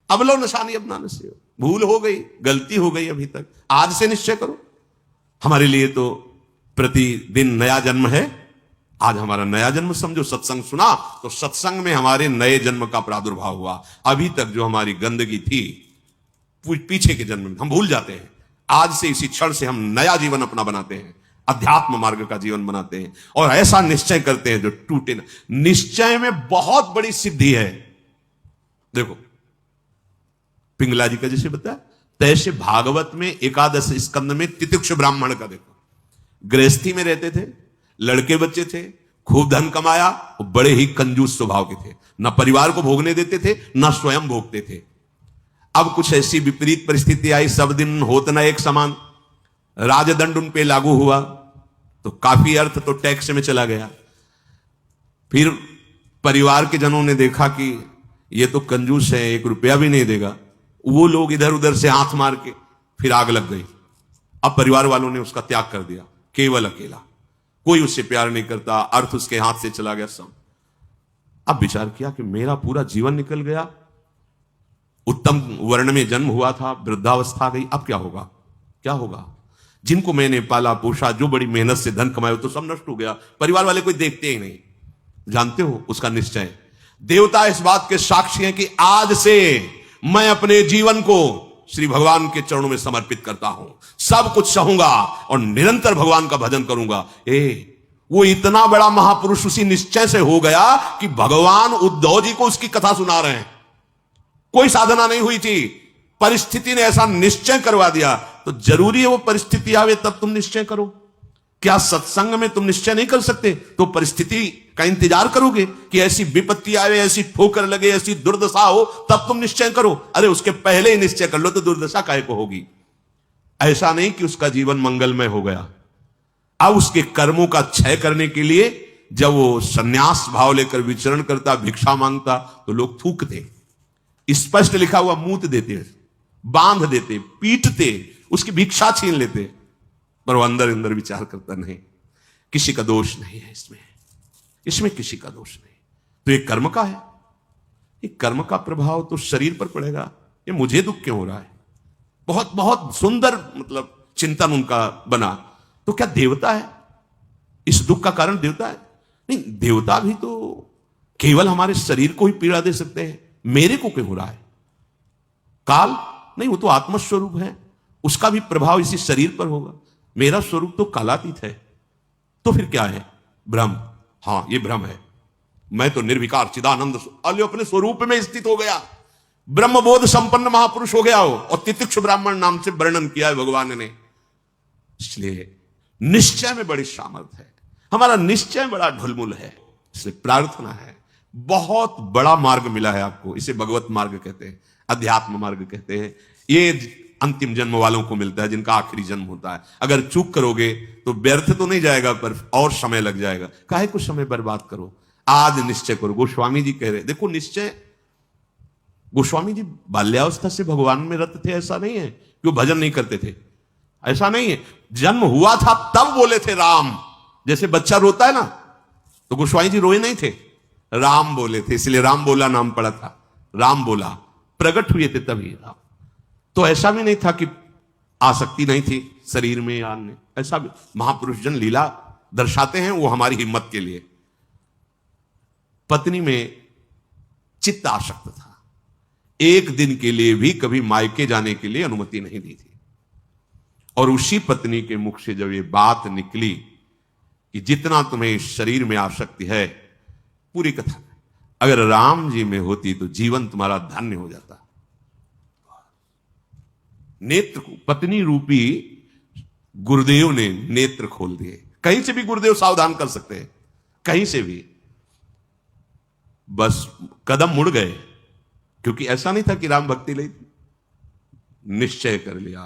अब लो निशानी अपना निश्चय, भूल हो गई, गलती हो गई अभी तक, आज से निश्चय करो। हमारे लिए तो प्रतिदिन नया जन्म है। आज हमारा नया जन्म समझो, सत्संग सुना तो सत्संग में हमारे नए जन्म का प्रादुर्भाव हुआ। अभी तक जो हमारी गंदगी थी पीछे के जन्म में हम भूल जाते हैं। आज से इसी क्षण से हम नया जीवन अपना बनाते हैं, अध्यात्म मार्ग का जीवन बनाते हैं और ऐसा निश्चय करते हैं जो टूटे ना। निश्चय में बहुत बड़ी सिद्धि है। देखो पिंगला जी का जैसे बताया, तैसे भागवत में एकादश स्कंद में तितिक्ष ब्राह्मण का देखो, गृहस्थी में रहते थे, लड़के बच्चे थे, खूब धन कमाया, बड़े ही कंजूस स्वभाव के थे, ना परिवार को भोगने देते थे ना स्वयं भोगते थे। अब कुछ ऐसी विपरीत परिस्थिति आई, सब दिन होत न एक समान, राजदंड उन पे लागू हुआ तो काफी अर्थ तो टैक्स में चला गया। फिर परिवार के जनों ने देखा कि ये तो कंजूस है, 1 रुपया भी नहीं देगा, वो लोग इधर उधर से हाथ मार के फिर आग लग गई। अब परिवार वालों ने उसका त्याग कर दिया, केवल अकेला, कोई उससे प्यार नहीं करता, अर्थ उसके हाथ से चला गया सब। अब विचार किया कि मेरा पूरा जीवन निकल गया, उत्तम वर्ण में जन्म हुआ था, वृद्धावस्था गई, अब क्या होगा, क्या होगा? जिनको मैंने पाला पोषा, जो बड़ी मेहनत से धन कमाया, तो सब नष्ट हो गया, परिवार वाले कोई देखते ही नहीं। जानते हो उसका निश्चय, देवता इस बात के साक्षी हैं कि आज से मैं अपने जीवन को श्री भगवान के चरणों में समर्पित करता हूं, सब कुछ सहूंगा और निरंतर भगवान का भजन करूंगा। वो इतना बड़ा महापुरुष उसी निश्चय से हो गया कि भगवान उद्धव जी को उसकी कथा सुना रहे हैं। कोई साधना नहीं हुई थी, परिस्थिति ने ऐसा निश्चय करवा दिया। तो जरूरी है वो परिस्थिति आवे तब तुम निश्चय करो। क्या सत्संग में तुम निश्चय नहीं कर सकते तो परिस्थिति का इंतजार करोगे कि ऐसी विपत्ति आवे, ऐसी ठोकर लगे, ऐसी दुर्दशा हो तब तुम निश्चय करो? अरे उसके पहले ही निश्चय कर लो तो दुर्दशा काहे को होगी। ऐसा नहीं कि उसका जीवन मंगलमय हो गया। अब उसके कर्मों का क्षय करने के लिए जब वो संन्यास भाव लेकर विचरण करता, भिक्षा मांगता, तो लोग थूकते, स्पष्ट लिखा हुआ मूत देते, बांध देते, पीटते, उसकी भिक्षा छीन लेते, पर वो अंदर अंदर विचार करता नहीं, किसी का दोष नहीं है इसमें किसी का दोष नहीं। तो ये कर्म का है, ये कर्म का प्रभाव तो शरीर पर पड़ेगा। ये मुझे दुख क्यों हो रहा है? बहुत बहुत सुंदर मतलब चिंतन उनका बना। तो क्या देवता है? इस दुख का कारण देवता है? नहीं, देवता भी तो केवल हमारे शरीर को ही पीड़ा दे सकते हैं। मेरे को क्यों हो रहा है? काल नहीं, वो तो आत्मस्वरूप है, उसका भी प्रभाव इसी शरीर पर होगा। मेरा स्वरूप तो कालातीत है। तो फिर क्या है? भ्रम। हां, ये भ्रम है। मैं तो निर्विकार चिदानंद अपने स्वरूप में स्थित हो गया, ब्रह्मबोध संपन्न महापुरुष हो गया हो। और तितिक्ष ब्राह्मण नाम से वर्णन किया है भगवान ने। इसलिए निश्चय में बड़ी सामर्थ्य है, हमारा निश्चय बड़ा ढुलमुल है। इसलिए प्रार्थना है, बहुत बड़ा मार्ग मिला है आपको, इसे भगवत मार्ग कहते हैं, अध्यात्म मार्ग कहते हैं। ये अंतिम जन्म वालों को मिलता है, जिनका आखिरी जन्म होता है। अगर चूक करोगे तो व्यर्थ तो नहीं जाएगा, पर और समय लग जाएगा। काहे कुछ समय बर्बाद करो, आज निश्चय करो। गोस्वामी जी कह रहे, देखो निश्चय, गोस्वामी जी बाल्यावस्था से भगवान में रत थे, ऐसा नहीं है कि वो भजन नहीं करते थे, ऐसा नहीं है। जन्म हुआ था तब बोले थे राम, जैसे बच्चा रोता है ना, तो गोस्वामी जी रोए नहीं थे, राम बोले थे, इसलिए राम बोला नाम पड़ा था। राम बोला, प्रकट हुए थे तभी राम। तो ऐसा भी नहीं था कि आसक्ति नहीं थी शरीर में या अन्य, ऐसा भी महापुरुष जन लीला दर्शाते हैं, वो हमारी हिम्मत के लिए। पत्नी में चित्त आसक्त था, एक दिन के लिए भी कभी मायके जाने के लिए अनुमति नहीं दी थी। और उसी पत्नी के मुख से जब ये बात निकली कि जितना तुम्हें इस शरीर में आसक्ति है, पूरी कथा अगर राम जी में होती तो जीवन तुम्हारा धन्य हो जाता। नेत्र को पत्नी रूपी गुरुदेव ने नेत्र खोल दिए। कहीं से भी गुरुदेव सावधान कर सकते हैं, कहीं से भी, बस कदम मुड़ गए। क्योंकि ऐसा नहीं था कि राम भक्ति ली थी, निश्चय कर लिया,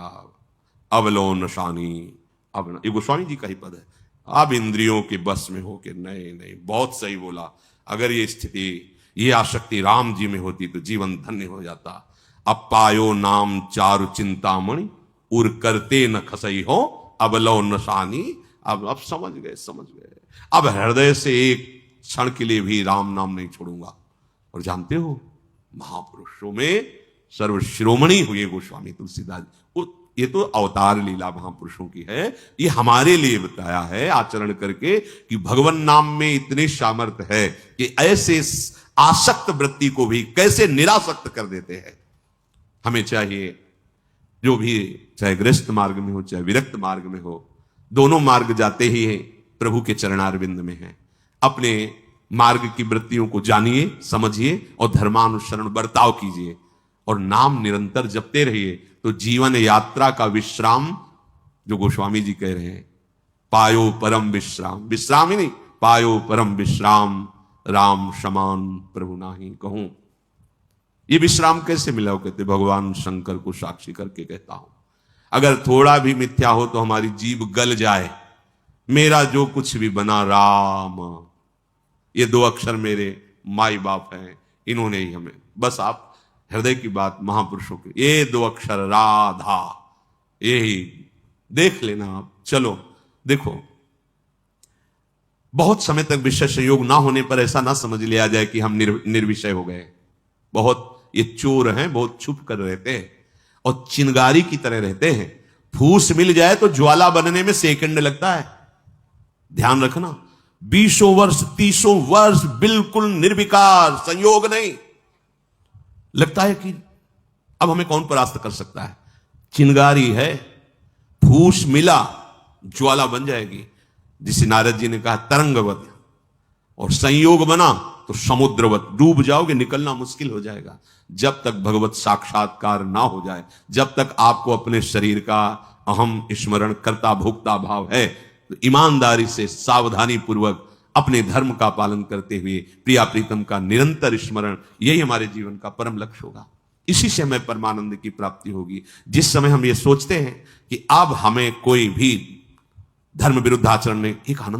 अब लो नशानी, अब ये गोस्वामी जी का ही पद है, अब इंद्रियों के बस में होके, नहीं नहीं, बहुत सही बोला, अगर ये स्थिति, ये आसक्ति राम जी में होती तो जीवन धन्य हो जाता। अब पायो नाम चारु चिंतामणि, उर करते न खसई हो, अब लो नशानी। अब समझ गए, अब हृदय से एक क्षण के लिए भी राम नाम नहीं छोड़ूंगा। और जानते हो, महापुरुषों में सर्व शिरोमणि हुए गोस्वामी तुलसीदास। ये तो अवतार लीला महापुरुषों की है, ये हमारे लिए बताया है आचरण करके कि भगवान नाम में इतने सामर्थ्य है कि ऐसे आसक्त वृत्ति को भी कैसे निरासक्त कर देते हैं। हमें चाहिए जो भी, चाहे गृहस्थ मार्ग में हो चाहे विरक्त मार्ग में हो, दोनों मार्ग जाते ही प्रभु के चरणारविंद में है। अपने मार्ग की वृत्तियों को जानिए, समझिए और धर्मानुसरण बर्ताव कीजिए और नाम निरंतर जपते रहिए, तो जीवन यात्रा का विश्राम, जो गोस्वामी जी कह रहे हैं, पायो परम विश्राम, विश्राम ही नहीं, पायो परम विश्राम, राम समान प्रभु नाही कहूं। ये विश्राम कैसे मिला? कहते भगवान शंकर को साक्षी करके कहता हूं, अगर थोड़ा भी मिथ्या हो तो हमारी जीभ गल जाए, मेरा जो कुछ भी बना राम, ये दो अक्षर मेरे माई बाप हैं, इन्होंने ही हमें, बस आप हृदय की बात महापुरुषों की, ये दो अक्षर राधा, यही देख लेना आप। चलो देखो, बहुत समय तक विषय संयोग ना होने पर ऐसा ना समझ लिया जाए कि हम निर्विषय हो गए। बहुत ये चोर हैं, बहुत छुप कर रहते हैं और चिंगारी की तरह रहते हैं। फूस मिल जाए तो ज्वाला बनने में सेकंड लगता है। ध्यान रखना, 20 वर्ष 30 वर्ष बिल्कुल निर्विकार, संयोग नहीं। लगता है कि अब हमें कौन परास्त कर सकता है। चिंगारी है, फूस मिला ज्वाला बन जाएगी, जिसे नारद जी ने कहा तरंगवत, और संयोग बना तो समुद्रवत, डूब जाओगे, निकलना मुश्किल हो जाएगा। जब तक भगवत साक्षात्कार ना हो जाए, जब तक आपको अपने शरीर का अहम स्मरण करता भोक्ता भाव है, तो ईमानदारी से सावधानी पूर्वक अपने धर्म का पालन करते हुए प्रिया प्रीतम का निरंतर स्मरण, यही हमारे जीवन का परम लक्ष्य होगा। इसी से हमें परमानंद की प्राप्ति होगी। जिस समय हम ये सोचते हैं कि अब हमें कोई भी धर्म विरुद्ध आचरण नहीं, एक आनंद